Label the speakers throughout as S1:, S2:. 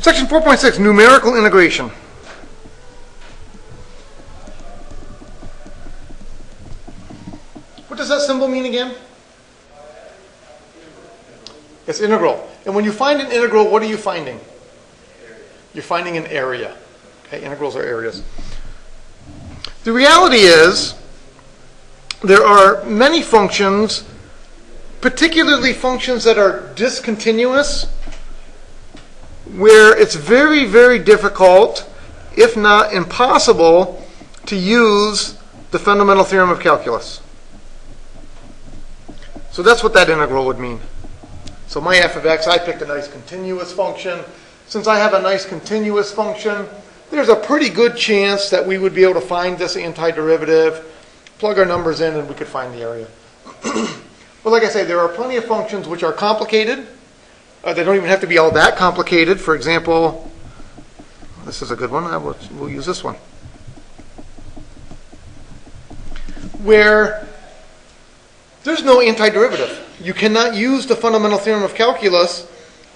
S1: Section 4.6, numerical integration. What does that symbol mean again? It's integral. And when you find an integral, what are you finding? You're finding an area. Okay, integrals are areas. The reality is there are many functions, particularly functions that are discontinuous, where it's very, very difficult, if not impossible, to use the fundamental theorem of calculus. So that's what that integral would mean. So my f of x, I picked a nice continuous function. Since I have a nice continuous function, there's a pretty good chance that we would be able to find this antiderivative, plug our numbers in, and we could find the area. But like I say, there are plenty of functions which are complicated. They don't even have to be all that complicated. For example, this is a good one. We'll use this one. Where there's no antiderivative. You cannot use the fundamental theorem of calculus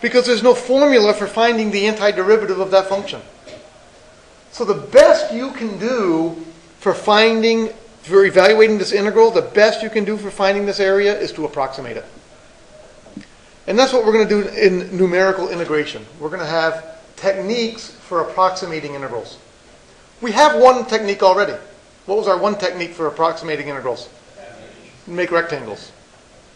S1: because there's no formula for finding the antiderivative of that function. So the best you can do for evaluating this integral, the best you can do for finding this area is to approximate it. And that's what we're going to do in numerical integration. We're going to have techniques for approximating integrals. We have one technique already. What was our one technique for approximating integrals? Make rectangles.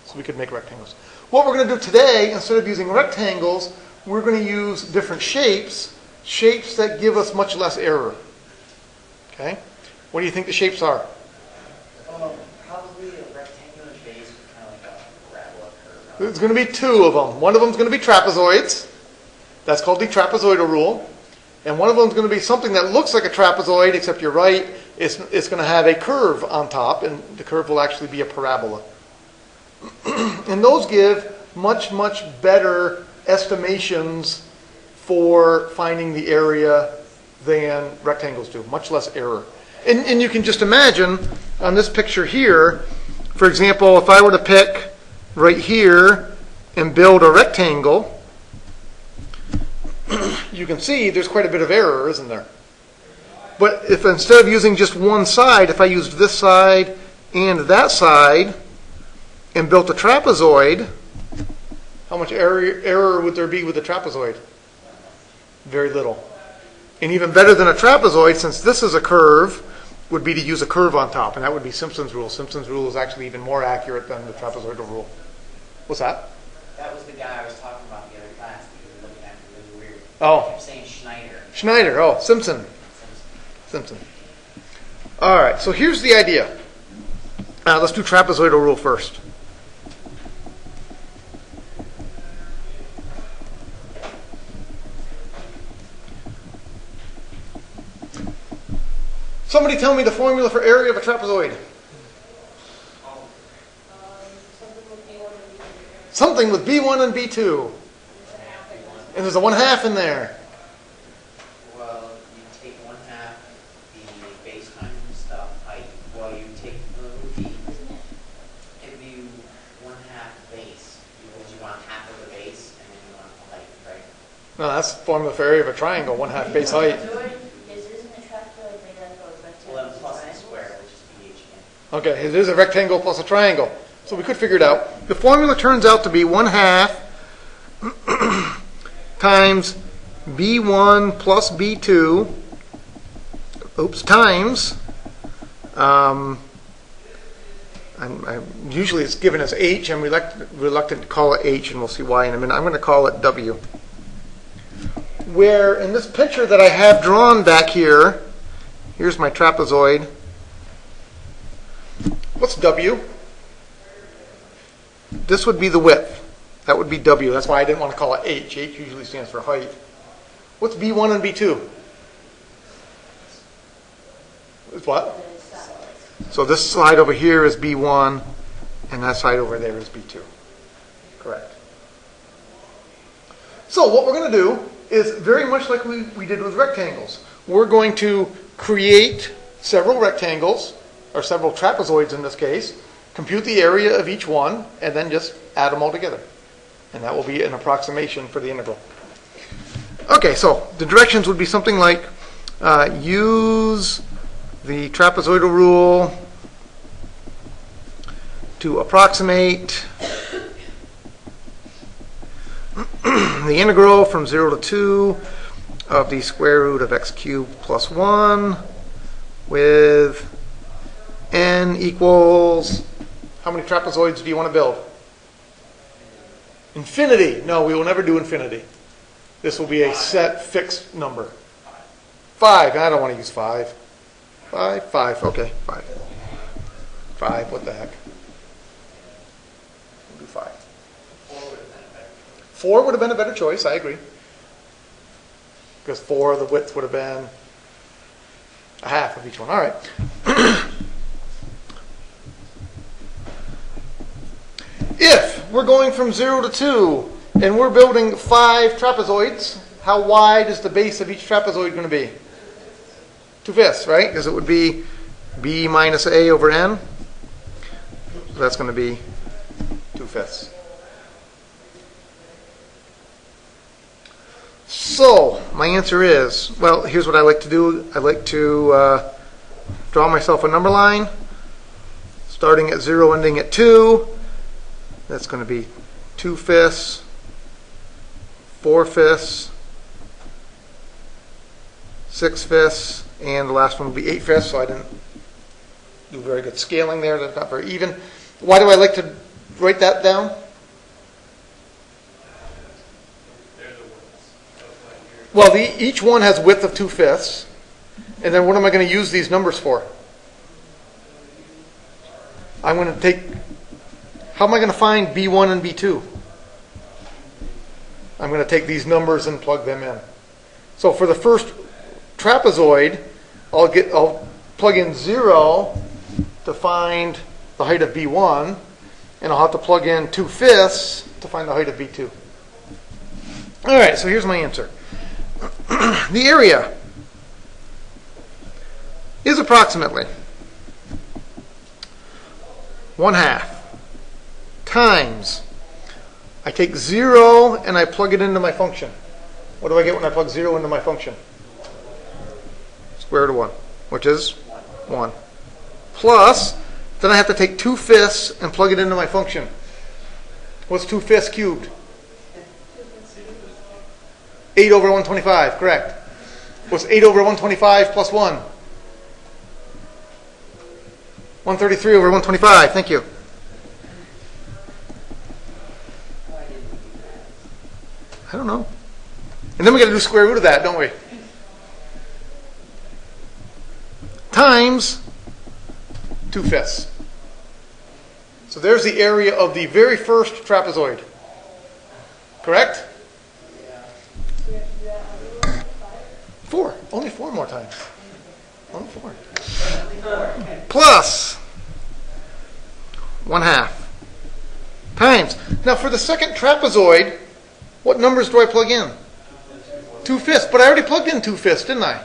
S1: So we could make rectangles. What we're going to do today, instead of using rectangles, we're going to use different shapes that give us much less error. Okay? What do you think the shapes are?
S2: Probably a rectangular base with kind of like a parabola curve.
S1: There's going to be two of them. One of them is going to be trapezoids. That's called the trapezoidal rule. And one of them is going to be something that looks like a trapezoid, except you're right, it's going to have a curve on top, and the curve will actually be a parabola. And those give much, much better estimations for finding the area than rectangles do. Much less error. And you can just imagine on this picture here, for example, if I were to pick right here and build a rectangle, you can see there's quite a bit of error, isn't there? But if instead of using just one side, if I used this side and that side and built a trapezoid, how much error would there be with the trapezoid? Very little. And even better than a trapezoid, since this is a curve, would be to use a curve on top, and that would be Simpson's rule. Simpson's rule is actually even more accurate than the trapezoidal rule. What's that?
S2: That was the guy I was talking about the other class that you were looking at. It was weird.
S1: Oh.
S2: You're saying Schneider.
S1: Schneider. Oh, Simpson. All right, so here's the idea. Let's do trapezoidal rule first. Somebody tell me the formula for area of a trapezoid. Something with B1 and B2. And there's a 1/2 in there.
S2: Well, you take 1/2 the base times the height. Well, you take the give you 1/2 base because you want half of the base and then you want the height, right?
S1: No, that's the formula for area of a triangle, 1/2 base height. Okay, it is a rectangle plus a triangle. So we could figure it out. The formula turns out to be 1/2 times B1 plus B2, times, usually it's given as H. I'm reluctant to call it H, and we'll see why in a minute. I'm going to call it W. Where in this picture that I have drawn back here, here's my trapezoid. What's W? This would be the width. That would be W. That's why I didn't want to call it H. H usually stands for height. What's B1 and B2? It's what? So this side over here is B1, and that side over there is B2. Correct. So what we're going to do is very much like we did with rectangles. We're going to create several rectangles, or several trapezoids in this case, compute the area of each one, and then just add them all together. And that will be an approximation for the integral. Okay, so the directions would be something like use the trapezoidal rule to approximate the integral from 0 to 2 of the square root of x cubed plus 1 with n equals, how many trapezoids do you want to build? Infinity. No, we will never do infinity. This will be a set fixed number. 5. I don't want to use 5. 5. Okay, 5. 5. What the heck? We'll do 5. 4 would have been a better choice. I agree. Because 4, the width would have been a half of each one. All right. If we're going from 0 to 2 and we're building 5 trapezoids, how wide is the base of each trapezoid going to be? 2/5, right? Because it would be b minus a over n. So that's going to be 2/5. So my answer is, well, here's what I like to do. I like to draw myself a number line, starting at 0, ending at 2. That's going to be 2/5, 4/5, 6/5, and the last one will be 8/5. So I didn't do very good scaling there. That's not very even. Why do I like to write that down? Well, each one has width of 2/5. And then what am I going to use these numbers for? I'm going to take, how am I going to find B1 and B2? I'm going to take these numbers and plug them in. So for the first trapezoid, I'll plug in 0 to find the height of B1, and I'll have to plug in 2/5 to find the height of B2. All right, so here's my answer. The area is approximately 1/2 times, I take 0 and I plug it into my function. What do I get when I plug 0 into my function? Square root of 1, which is 1. Plus, then I have to take 2/5 and plug it into my function. What's 2/5 cubed? 8 over 125, correct. What's 8 over 125 plus 1? 133 over 125, thank you. I don't know. And then we got to do square root of that, don't we? Times 2/5. So there's the area of the very first trapezoid. Correct? 4. Only 4 more times. Only 4. Plus 1/2 times. Now for the second trapezoid, what numbers do I plug in? 2/5. But I already plugged in 2/5, didn't I?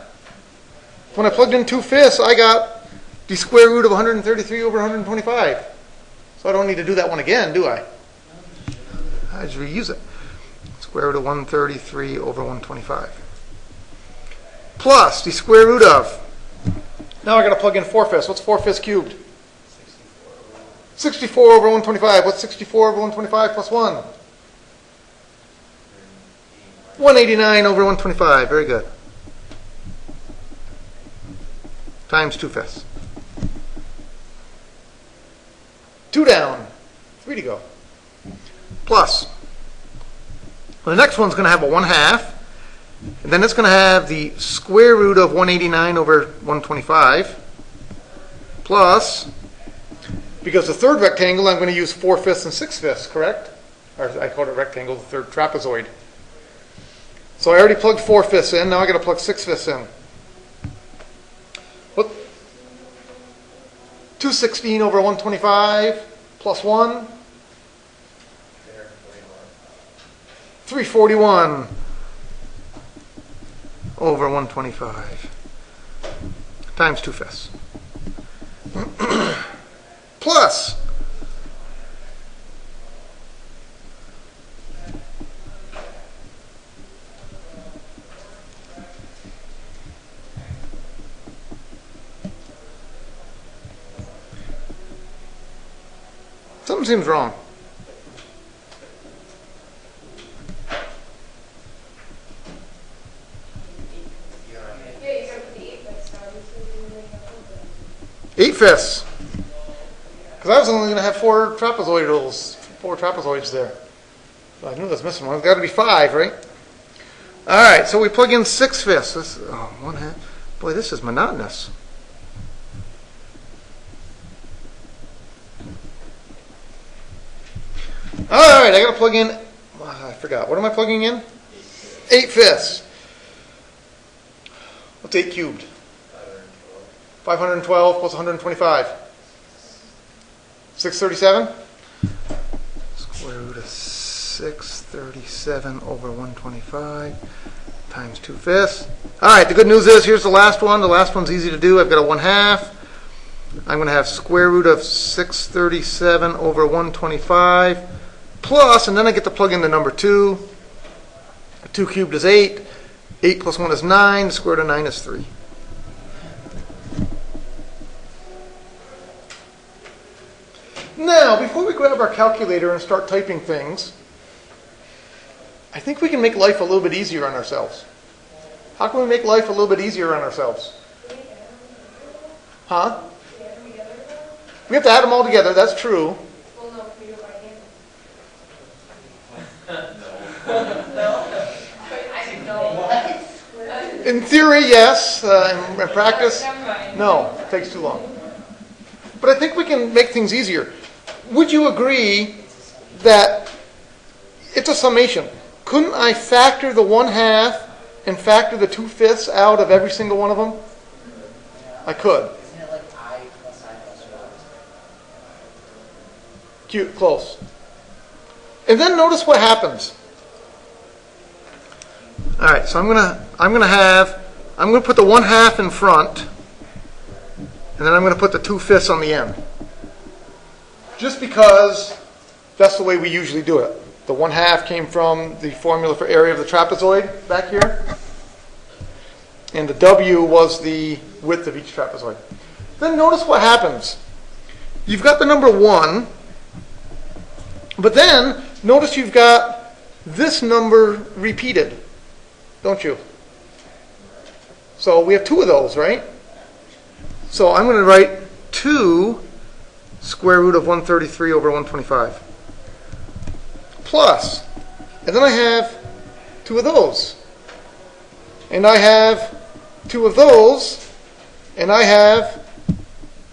S1: When I plugged in 2/5, I got the square root of 133 over 125. So I don't need to do that one again, do I? I just reuse it. Square root of 133 over 125. Plus the square root of, now I got to plug in 4/5. What's 4/5 cubed? 64 over 125. What's 64 over 125 plus 1? 189 over 125. Very good. Times 2/5. 2 down. 3 to go. Plus. Well, the next one's going to have a 1/2. And then it's going to have the square root of 189 over 125. Plus, because the third rectangle, I'm going to use 4/5 and 6/5, correct? Or I called it rectangle, the third trapezoid. So I already plugged 4/5 in. Now I got to plug 6/5 in. What? 216 over 125 plus 1. 341 over 125 times 2/5. Plus Something seems wrong.
S3: Yeah, you start with the 8-fifths, so you really have
S1: 8/5. Because I was only going to have four trapezoids there. So I knew I was missing one. It's got to be 5, right? All right, so we plug in 6/5. This, 1/2. Boy, this is monotonous. All right, I got to plug in. I forgot. What am I plugging in? 8/5. What's 8 cubed? 512 plus 125. 637? Square root of 637 over 125 times 2/5. All right, the good news is here's the last one. The last one's easy to do. I've got a 1/2. I'm going to have square root of 637 over 125 plus, and then I get to plug in the number 2. 2 cubed is 8. 8 plus 1 is 9. The square root of 9 is 3. Now, before we grab our calculator and start typing things, I think we can make life a little bit easier on ourselves. How can we make life a little bit easier on ourselves? Huh? We have to add them all together, that's true.
S3: Well, no, we do it by hand.
S1: In theory, yes. In practice, no. It takes too long. But I think we can make things easier. Would you agree that it's a summation? Couldn't I factor the 1/2 and factor the 2/5 out of every single one of them? I could.
S2: Isn't it like I plus 1?
S1: Cute, close. And then notice what happens. All right, so I'm gonna put the 1/2 in front, and then I'm going to put the 2/5 on the end. Just because that's the way we usually do it. The 1/2 came from the formula for area of the trapezoid back here. And the W was the width of each trapezoid. Then notice what happens. You've got the number 1, but then notice you've got this number repeated, don't you? So we have 2 of those, right? So I'm going to write 2 square root of 133 over 125. Plus, and then I have 2 of those. And I have 2 of those. And I have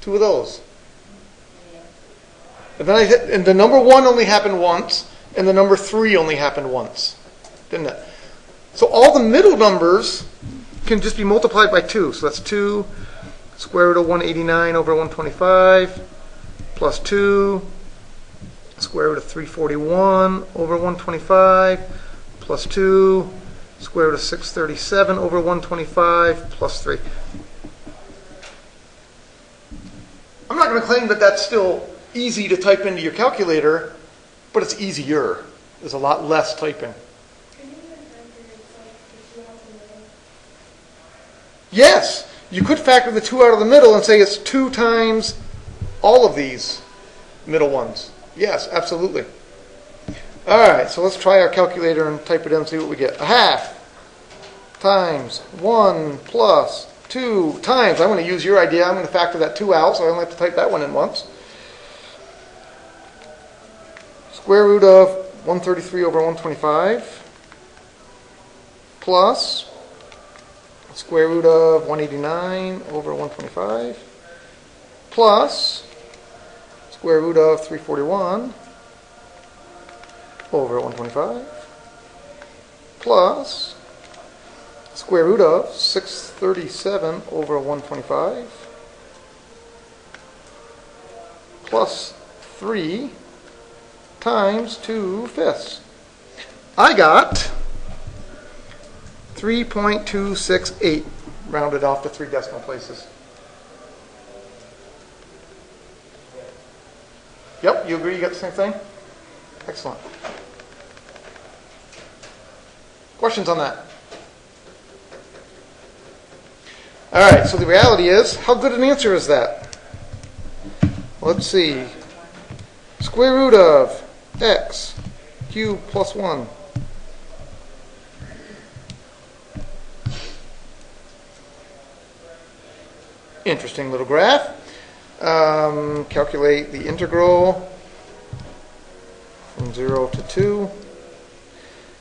S1: 2 of those. And then and the number 1 only happened once, and the number 3 only happened once. Didn't it? So all the middle numbers can just be multiplied by 2. So that's 2 square root of 189 over 125 plus 2 square root of 341 over 125 plus 2 square root of 637 over 125 plus 3. I'm not going to claim that that's still easy to type into your calculator, but it's easier. There's a lot less typing. Yes, you could factor the 2 out of the middle and say it's 2 times all of these middle ones. Yes, absolutely. All right, so let's try our calculator and type it in and see what we get. 1/2 times 1 plus 2 times. I'm going to use your idea. I'm going to factor that 2 out, so I only have to type that one in once. Square root of 133 over 125 plus square root of 189 over 125 plus square root of 341 over 125 plus square root of 637 over 125 plus 3 times 2/5. I got 3.268, rounded off to 3 decimal places. Yep, you agree you got the same thing? Excellent. Questions on that? All right, so the reality is, how good an answer is that? Let's see. Square root of x cubed plus 1. Interesting little graph. Calculate the integral from 0 to 2.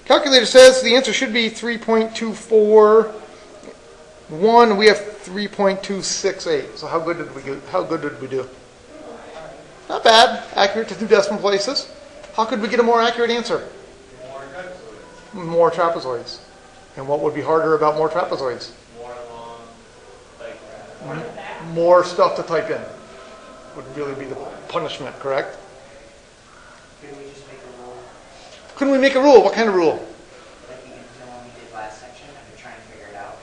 S1: Calculator says the answer should be 3.241. We have 3.268. So how good did we do? Not bad. Accurate to 2 decimal places. How could we get a more accurate answer? More trapezoids. And what would be harder about more trapezoids?
S4: More long,
S1: More stuff to type in. Would really be the punishment, correct?
S2: Could we just make a rule,
S1: Couldn't we make a rule? What kind of rule?
S2: like you know when we did last section, I could try and figure it out.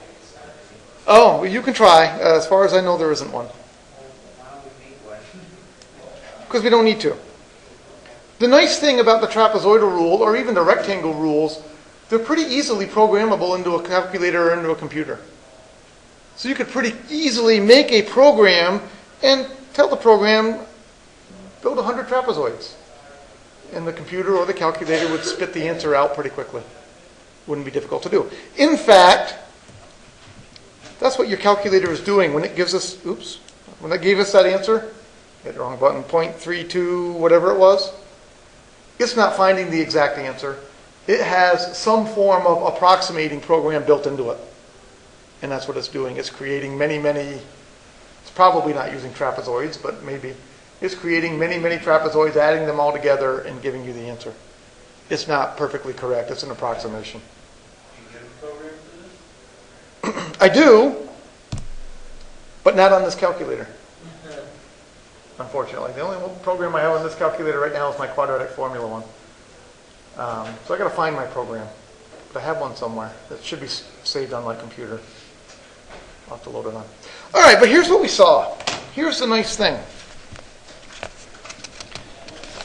S1: Oh, well, you can try. As far as I know, there isn't one.
S2: Why don't we make one?
S1: Because we don't need to. The nice thing about the trapezoidal rule, or even the rectangle rules, they're pretty easily programmable into a calculator or into a computer. So you could pretty easily make a program and tell the program, build 100 trapezoids. And the computer or the calculator would spit the answer out pretty quickly. Wouldn't be difficult to do. In fact, that's what your calculator is doing when it gives us, when it gave us that answer, hit the wrong button, 0.32, whatever it was. It's not finding the exact answer. It has some form of approximating program built into it. And that's what it's doing. It's creating many, it's probably not using trapezoids, but maybe. It's creating many trapezoids, adding them all together, and giving you the answer. It's not perfectly correct. It's an approximation.
S4: Do you get a program for this?
S1: I do, but not on this calculator. Unfortunately. The only program I have on this calculator right now is my quadratic formula one. So I got to find my program. But I have one somewhere that should be saved on my computer. I'll have to load it on. All right, but here's what we saw. Here's the nice thing.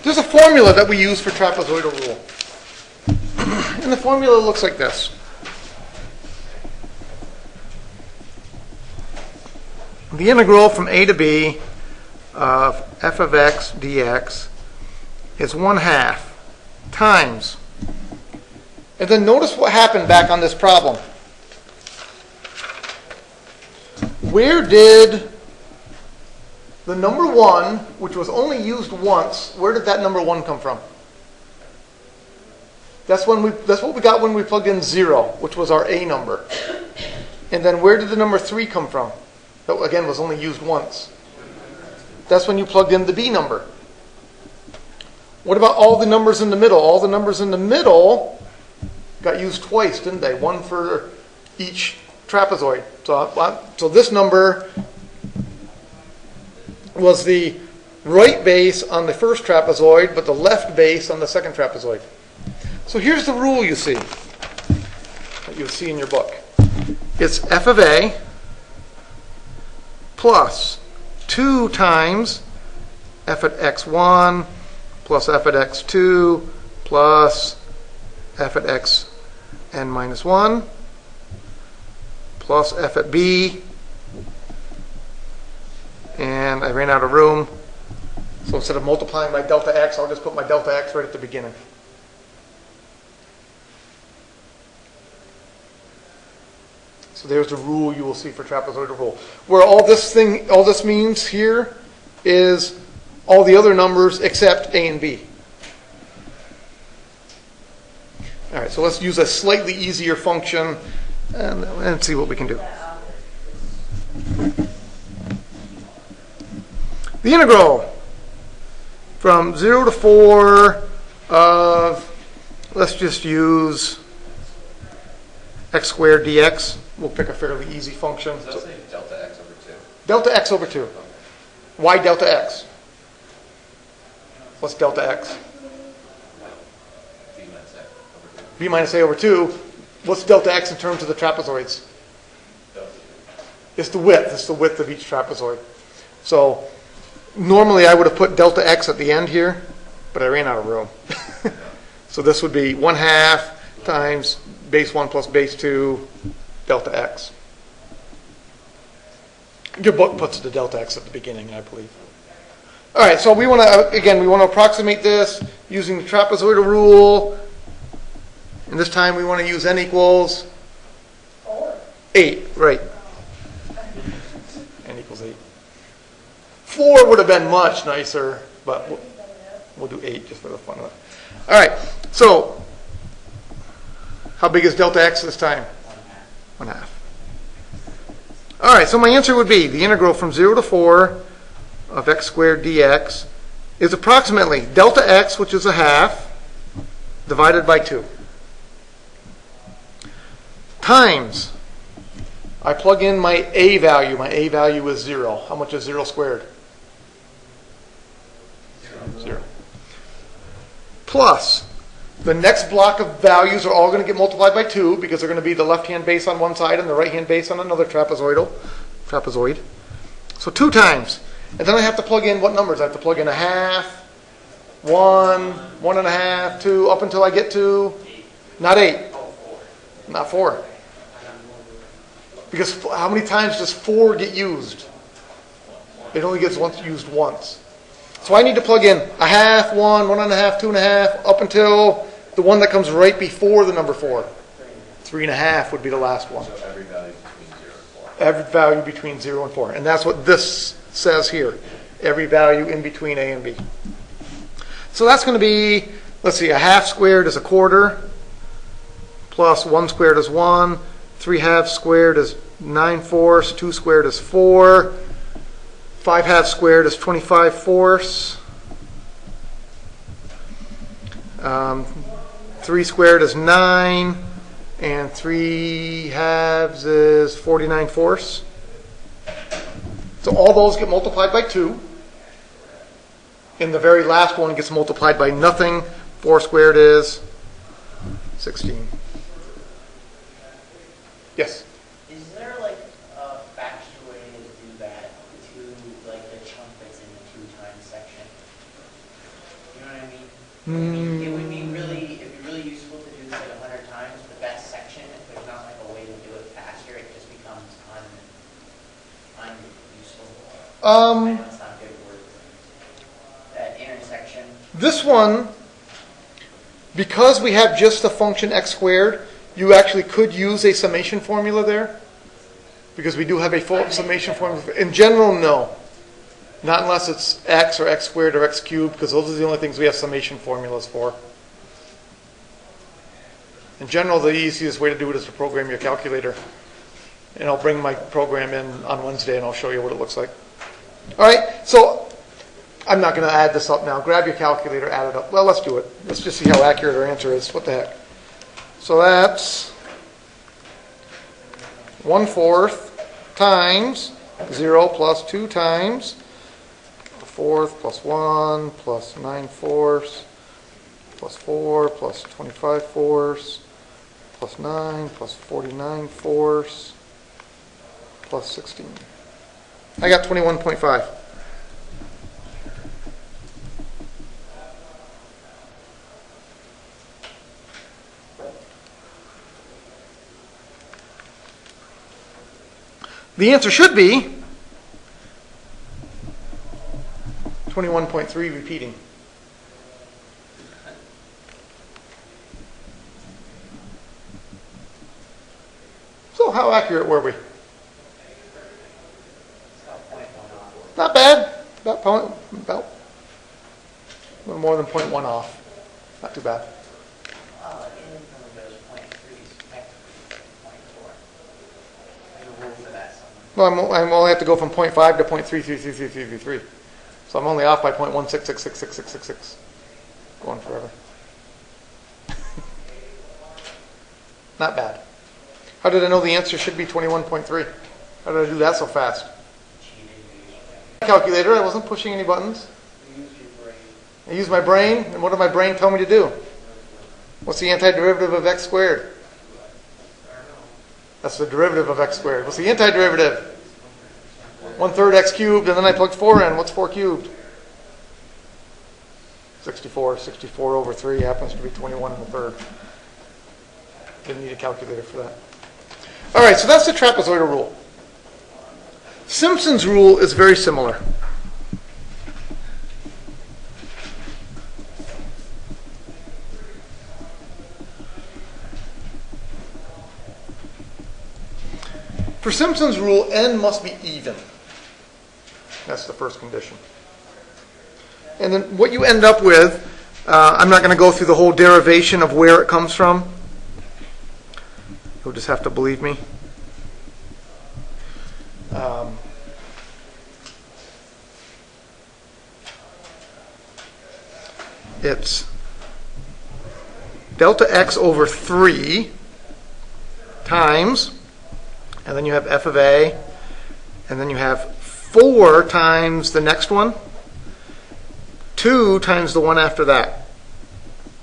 S1: There's a formula that we use for trapezoidal rule. And the formula looks like this. The integral from a to b of f of x dx is 1/2 times. And then notice what happened back on this problem. Where did the number 1, which was only used once, where did that number 1 come from? That's what we got when we plugged in 0, which was our a number. And then where did the number 3 come from? That, again, was only used once. That's when you plugged in the b number. What about all the numbers in the middle? All the numbers in the middle got used twice, didn't they? One for each trapezoid. So this number was the right base on the first trapezoid, but the left base on the second trapezoid. So here's the rule you see, that you'll see in your book. It's f of a plus 2 times f at x1 plus f at x2 plus f at xn minus 1 plus f at b. And I ran out of room, so instead of multiplying by delta x, I'll just put my delta x right at the beginning. So there's the rule you will see for trapezoidal rule. Where all this means here is all the other numbers except a and b. All right, so let's use a slightly easier function and see what we can do. The integral from 0 to 4 of, let's just use x squared dx. We'll pick a fairly easy function.
S4: Does that say delta x over 2?
S1: Delta x over 2. Why delta x? What's delta x?
S4: B minus a over 2.
S1: B minus a over 2. What's delta x in terms of the trapezoids? It's the width. It's the width of each trapezoid. So normally I would have put delta x at the end here, but I ran out of room. So this would be 1/2 times base 1 plus base 2 delta x. Your book puts the delta x at the beginning, I believe. All right, so we want to, again, we want to approximate this using the trapezoidal rule. And this time we want to use n equals 8, right. N equals 8. 4 would have been much nicer, but we'll do 8 just for the fun of it. All right, so how big is delta x this time? 1/2. All right, so my answer would be the integral from 0 to 4 of x squared dx is approximately delta x, which is 1/2, divided by 2. Times, I plug in my a value. My a value is 0. How much is 0 squared? 0. Plus, the next block of values are all going to get multiplied by 2 because they're going to be the left-hand base on one side and the right-hand base on another trapezoid. So 2 times. And then I have to plug in what numbers? I have to plug in 1/2, 1, 1.5, 2, up until I get to, not 8, not 4. Because how many times does 4 get used? It only gets used once. So I need to plug in 1/2, 1, 1.5, 2.5, up until the one that comes right before the number 4. 3.5 would be the last one.
S4: So every value between 0 and 4.
S1: Every value between 0 and 4. And that's what this says here. Every value in between a and b. So that's going to be, let's see, 1/2 squared is 1/4, plus 1 squared is 1, 3/2 squared is 9/4, 2 squared is 4, 5/2 squared is 25/4, 3 squared is 9, and 3/2 is 49/4. So all those get multiplied by 2. And the very last one gets multiplied by nothing. 4 squared is 16. Yes?
S2: Is there like a faster way to do that to like the chunk that's in the 2 times section? You know what I mean? It would be really, it'd be really useful to do this like 100 times, the best section. If there's not like a way to do it faster, it just becomes unuseful. I know it's not a good word. That intersection.
S1: This one, because we have just the function x squared, you actually could use a summation formula there. Because we do have a full summation formula. In general, no. Not unless it's x or x squared or x cubed, because those are the only things we have summation formulas for. In general, the easiest way to do it is to program your calculator. And I'll bring my program in on Wednesday and I'll show you what it looks like. All right, so I'm not going to add this up now. Grab your calculator, add it up. Well, let's do it. Let's just see how accurate our answer is. What the heck? So that's 1/4 times 0 plus 2 times 1/4 plus 1 plus 9/4 plus 4 plus 25/4 plus 9 plus 49/4 plus 16. I got 21.5. The answer should be 21.3 repeating. So how accurate were we? Not bad. About a little more than 0.1 off. Not too bad. Well, I only have to go from 0.5 to 0.333333. So I'm only off by 0.166666666. Going forever. Not bad. How did I know the answer should be 21.3? How did I do that so fast? Calculator, I wasn't pushing any buttons. I used my brain, and what did my brain tell me to do? What's the antiderivative of x squared? That's the derivative of x squared. What's the antiderivative? 1/3 x cubed, and then I plugged 4 in. What's 4 cubed? 64. 64 over 3 happens to be 21 1/3. Didn't need a calculator for that. All right, so that's the trapezoidal rule. Simpson's rule is very similar. For Simpson's rule, n must be even. That's the first condition. And then what you end up with, I'm not going to go through the whole derivation of where it comes from. You'll just have to believe me. It's delta x over 3 times, and then you have f of a, and then you have 4 times the next one, 2 times the one after that,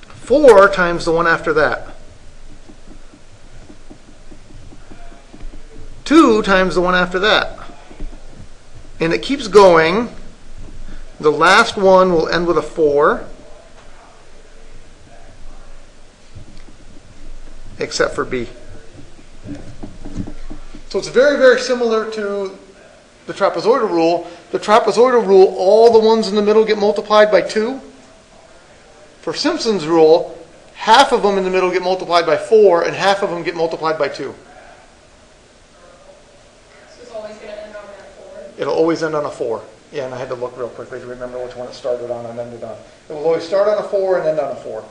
S1: 4 times the one after that, 2 times the one after that. And it keeps going. The last one will end with a 4, except for b. So it's very, very similar to the trapezoidal rule. The trapezoidal rule, all the ones in the middle get multiplied by 2. For Simpson's rule, half of them in the middle get multiplied by 4, and half of them get multiplied by 2.
S3: So it's always going to end on that 4?
S1: It'll always end on a 4. Yeah, and I had to look real quickly to remember which one it started on and ended on. It will always start on a 4 and end on a 4.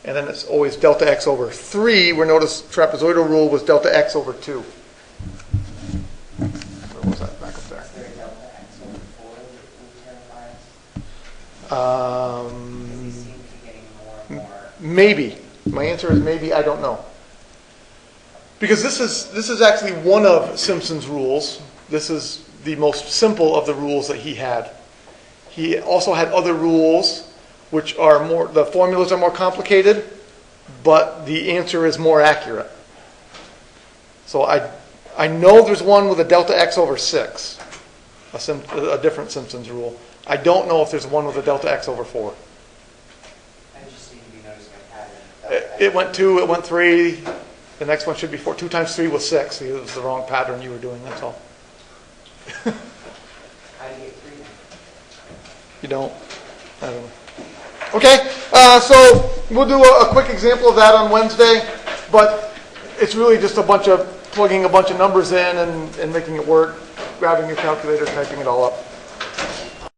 S1: And then it's always delta x over 3, where notice trapezoidal rule was delta x over 2. Where was that? Back up there.
S2: Is there a delta x over 4 that we Does he seem to be getting more and more?
S1: Maybe. My answer is maybe. I don't know. Because this is actually one of Simpson's rules. This is the most simple of the rules that he had. He also had other rules which are more, the formulas are more complicated, but the answer is more accurate. So I know there's one with a delta x over 6, a different Simpson's rule. I don't know if there's one with a delta x over 4.
S2: I just seem to be noticing a pattern.
S1: It went 2, it went 3, the next one should be 4. 2 times 3 was 6. See, it was the wrong pattern you were doing, that's all.
S2: How do you get 3 then?
S1: You don't? I don't know. Okay, so we'll do a quick example of that on Wednesday, but it's really just a bunch of plugging a bunch of numbers in and making it work, grabbing your calculator, typing it all up.